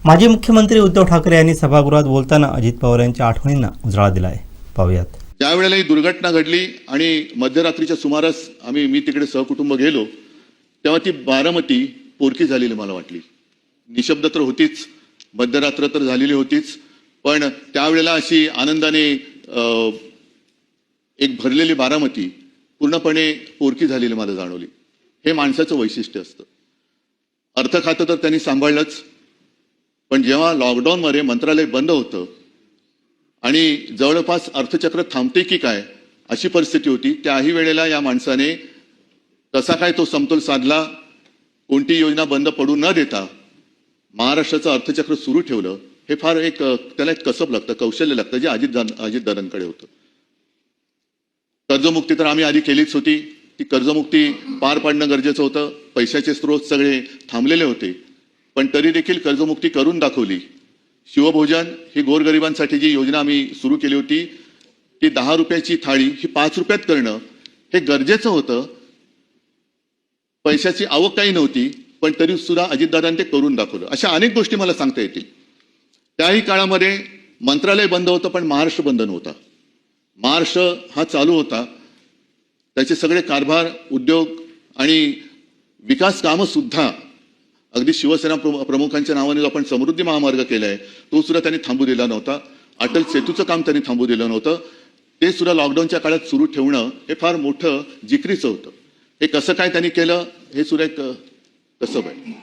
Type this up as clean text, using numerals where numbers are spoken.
माजी मुख्यमंत्री उद्धव ठाकरे यांनी सभागृहात बोलताना अजित पवार यांच्या आठवणींना उजाळा दिलाय. पाहूयात. ज्या वेळेला ही दुर्घटना घडली आणि मध्यरात्रीच्या सुमारास मी तिकडे सहकुटुंब गेलो, तेव्हा ती बारामती पोरकी झालेली मला वाटली. निशब्द तर होतीच, मध्यरात्र तर झालेली होतीच, पण त्यावेळेला अशी आनंदाने एक भरलेली बारामती पूर्णपणे पोरकी झालेली मला जाणवली. हे माणसाचं वैशिष्ट्य असतं. अर्थ खातं तर त्यांनी सांभाळलंच, पण जेव्हा लॉकडाऊनमध्ये मंत्रालय बंद होतं आणि जवळपास अर्थचक्र थांबते की काय अशी परिस्थिती होती, त्याही वेळेला या माणसाने कसा काय तो समतोल साधला, कोणती योजना बंद पडू न देता महाराष्ट्राचं अर्थचक्र सुरू ठेवलं. हे फार त्याला एक कसब लागतं, कौशल्य लागतं, जे अजितदादांकडे होतं. कर्जमुक्ती तर आम्ही आधी केलीच होती. ती कर्जमुक्ती पार पाडणं गरजेचं होतं. पैशाचे स्रोत सगळे थांबलेले होते, पण तरी देखील कर्जमुक्ती करून दाखवली. शिवभोजन ही गोरगरिबांसाठी जी योजना आम्ही सुरू केली होती, ती 10 रुपयाची थाळी ही 5 रुपयात करणं हे गरजेचं होतं. पैशाची आवक काही नव्हती, पण तरी सुद्धा अजितदादांनी ते करून दाखवलं. अशा अनेक गोष्टी मला सांगता येतील. त्याही काळामध्ये मंत्रालय बंद होतं, पण महाराष्ट्र बंद नव्हता. महाराष्ट्र हा चालू होता. त्याचे सगळे कारभार, उद्योग आणि विकास कामं सुद्धा अगदी शिवसेना प्रमुखांच्या नावाने जो आपण समृद्धी महामार्ग केलाय, तो सुद्धा त्यांनी थांबू दिला नव्हता. अटल सेतूचं काम त्यांनी थांबू दिलं नव्हतं. ते सुद्धा लॉकडाऊनच्या काळात सुरू ठेवणं हे फार मोठं जिकरीचं होतं. हे कसं काय त्यांनी केलं हे सुद्धा एक कसब आहे.